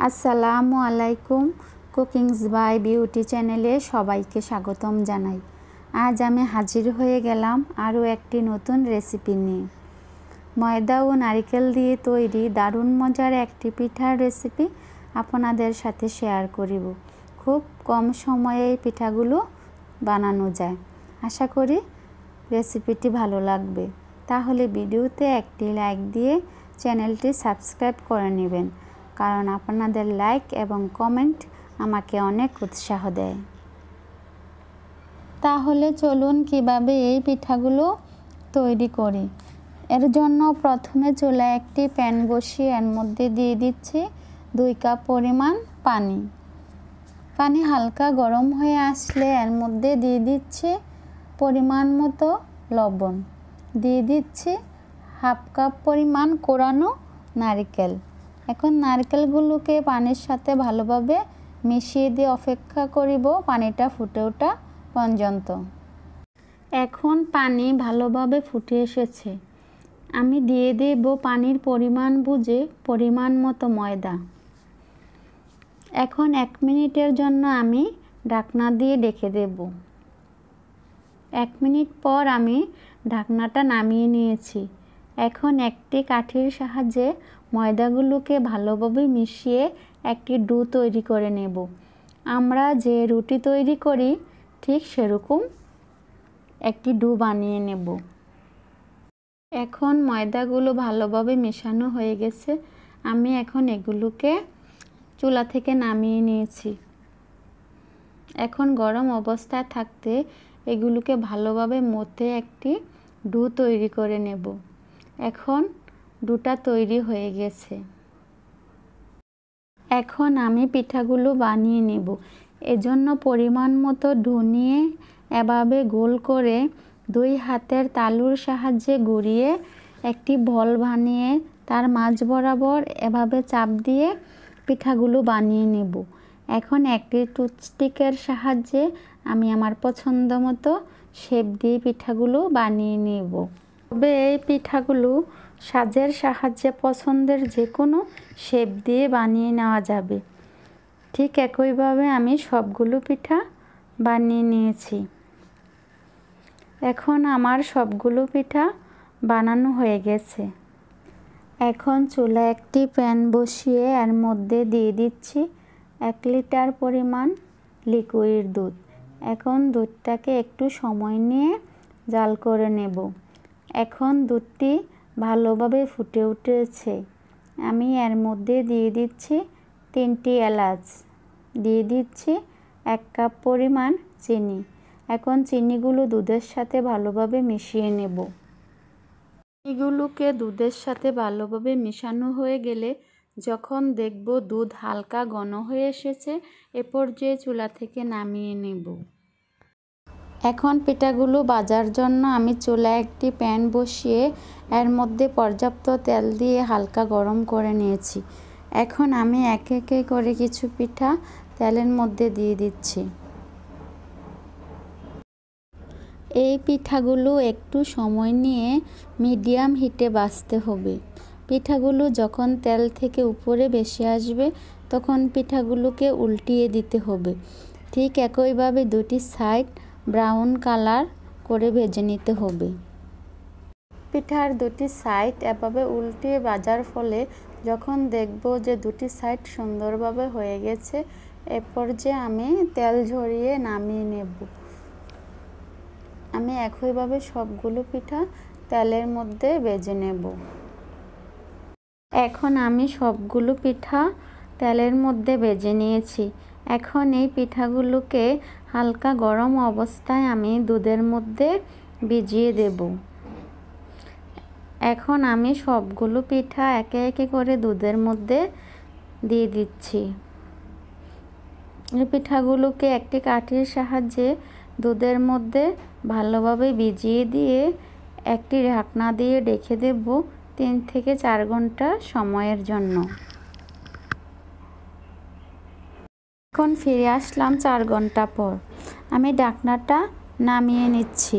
আসসালামু আলাইকুম। Cookings by beauty চ্যানেলে সবাইকে স্বাগতম জানাই। আজ আমি হাজির হয়ে গেলাম আরও একটি নতুন রেসিপি নিয়ে। ময়দা ও নারকেল দিয়ে তৈরি দারুণ মজার একটি পিঠার রেসিপি আপনাদের সাথে শেয়ার করিব। খুব কম সময়ে এই পিঠাগুলো বানানো যায়। আশা করি রেসিপিটি ভালো লাগবে। তাহলে ভিডিওতে একটি লাইক দিয়ে চ্যানেলটি সাবস্ক্রাইব করে নেবেন, কারণ আপনাদের লাইক এবং কমেন্ট আমাকে অনেক উৎসাহ দেয়। তাহলে চলুন কিভাবে এই পিঠাগুলো তৈরি করি। এর জন্য প্রথমে চুলায় একটি প্যান বসিয়ে এর মধ্যে দিয়ে দিচ্ছি 2 কাপ পরিমাণ পানি। পানি হালকা গরম হয়ে আসলে এর মধ্যে দিয়ে দিচ্ছি পরিমাণ মতো লবণ, দিয়ে দিচ্ছি 1/2 কাপ পরিমাণ কোরানো নারকেল। এখন নারকেলগুলোকে পানির সাথে ভালোভাবে মিশিয়ে দিয়ে অপেক্ষা করিব পানিটা ফুটে ওঠা পর্যন্ত। এখন পানি ভালোভাবে ফুটে এসেছে। আমি দিয়ে দেব পানির পরিমাণ বুঝে পরিমাণ মতো ময়দা। এখন 1 মিনিটের জন্য আমি ঢাকনা দিয়ে ঢেকে দেব। 1 মিনিট পর আমি ঢাকনাটা নামিয়ে নিয়েছি। এখন একটি কাঠির সাহায্যে ময়দাগুলোকে ভালোভাবে মিশিয়ে একটি ডো তৈরি করে নেব। আমরা যে রুটি তৈরি করি ঠিক সেরকম একটি ডো বানিয়ে নেব। এখন ময়দাগুলো ভালোভাবে মেশানো হয়ে গেছে। আমি এখন এগুলোকে চুলা থেকে নামিয়ে নিয়েছি। এখন গরম অবস্থায় থাকতে এগুলোকে ভালোভাবে মথে একটি ডো তৈরি করে নেব। এখন ডোটা তৈরি হয়ে গেছে। এখন আমি পিঠাগুলো বানিয়ে নেব। এজন্য পরিমাণ মতো ডো নিয়ে এভাবে গোল করে 2 হাতের তালুর সাহায্যে ঘুরিয়ে একটি বল বানিয়ে তার মাঝ বরাবর এভাবে চাপ দিয়ে পিঠাগুলো বানিয়ে নেব। এখন একটি টুথস্টিকের সাহায্যে আমি আমার পছন্দ মতো শেপ দিয়ে পিঠাগুলো বানিয়ে নেব। তবে এই পিঠাগুলো সাজের সাহায্যে পছন্দের যে কোনো শেপ দিয়ে বানিয়ে নেওয়া যাবে। ঠিক একইভাবে আমি সবগুলো পিঠা বানিয়ে নিয়েছি। এখন আমার সবগুলো পিঠা বানানো হয়ে গেছে। এখন চুলায় একটি প্যান বসিয়ে এর মধ্যে দিয়ে দিচ্ছি 1 লিটার পরিমাণ লিকুইড দুধ। এখন দুধটাকে একটু সময় নিয়ে জাল করে নেব। এখন দুধটি ভালোভাবে ফুটে উঠেছে। আমি এর মধ্যে দিয়ে দিচ্ছি 3টি এলাচ, দিয়ে দিচ্ছি 1 কাপ পরিমাণ চিনি। এখন চিনিগুলো দুধের সাথে ভালোভাবে মিশিয়ে নেব। চিনিগুলোকে দুধের সাথে ভালোভাবে মিশানো হয়ে গেলে যখন দেখব দুধ হালকা ঘন হয়ে এসেছে, এ পর্যায়ে চুলা থেকে নামিয়ে নেব। এখন পিঠাগুলো ভাজার জন্য আমি চুলায় একটি প্যান বসিয়ে এর মধ্যে পর্যাপ্ত তেল দিয়ে হালকা গরম করে নিয়েছি। এখন আমি একে একে করে কিছু পিঠা তেলের মধ্যে দিয়ে দিচ্ছি। এই পিঠাগুলো একটু সময় নিয়ে মিডিয়াম হিটে ভাজতে হবে। পিঠাগুলো যখন তেল থেকে উপরে ভেসে আসবে তখন পিঠাগুলোকে উল্টিয়ে দিতে হবে। ঠিক একইভাবে 2টি সাইড ব্রাউন কালার করে ভেজে নিতে হবে। পিঠার 2টি সাইড এভাবে উল্টিয়ে ভাজার ফলে যখন দেখব যে 2টি সাইড সুন্দরভাবে হয়ে গেছে, এ পর্যায়ে আমি তেল ঝরিয়ে নামিয়ে নেব। আমি একইভাবে সবগুলো পিঠা তেলের মধ্যে ভেজে নেব। এখন আমি সবগুলো পিঠা তেলের মধ্যে ভেজে নিয়েছি। এখন এই পিঠাগুলোকে হালকা গরম অবস্থায় আমি দুধের মধ্যে ভিজিয়ে দেব। এখন আমি সবগুলো পিঠা একে একে করে দুধের মধ্যে দিয়ে দিচ্ছি। এই পিঠাগুলোকে একটি কাঠির সাহায্যে দুধের মধ্যে ভালোভাবে ভিজিয়ে দিয়ে একটি ঢাকনা দিয়ে রেখে দেব 3 থেকে 4 ঘন্টা সময়ের জন্য। এখন ফিরে আসলাম 4 ঘন্টা পর। আমি ঢাকনাটা নামিয়ে নিচ্ছি।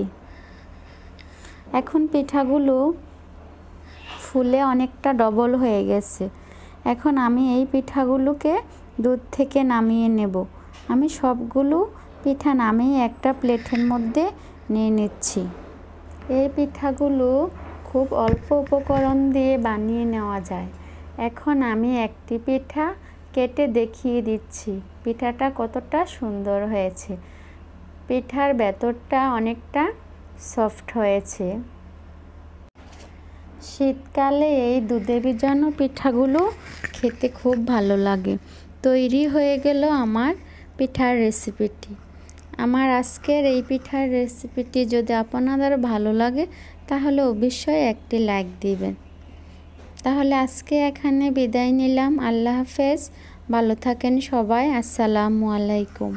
এখন পিঠাগুলো ফুলে অনেকটা ডবল হয়ে গেছে। এখন আমি এই পিঠাগুলোকে দুধ থেকে নামিয়ে নেব। আমি সবগুলো পিঠা নামিয়ে একটা প্লেটের মধ্যে নিয়ে নিচ্ছি। এই পিঠাগুলো খুব অল্প উপকরণ দিয়ে বানিয়ে নেওয়া যায়। এখন আমি একটি পিঠা কেটে দেখিয়ে দিচ্ছি পিঠাটা কতটা সুন্দর হয়েছে। পিঠার ভেতরটা অনেকটা সফট হয়েছে। শীতকালে এই দুধে ভিজানো পিঠাগুলো খেতে খুব ভালো লাগে। তৈরি হয়ে গেল আমার পিঠার রেসিপিটি। আমার আজকের এই পিঠার রেসিপিটি যদি আপনাদের ভালো লাগে তাহলে অবশ্যই একটি লাইক দিবেন। তাহলে আজকে এখানে বিদায় নিলাম। আল্লাহ হাফেজ। ভালো থাকেন সবাই। আসসালামু আলাইকুম।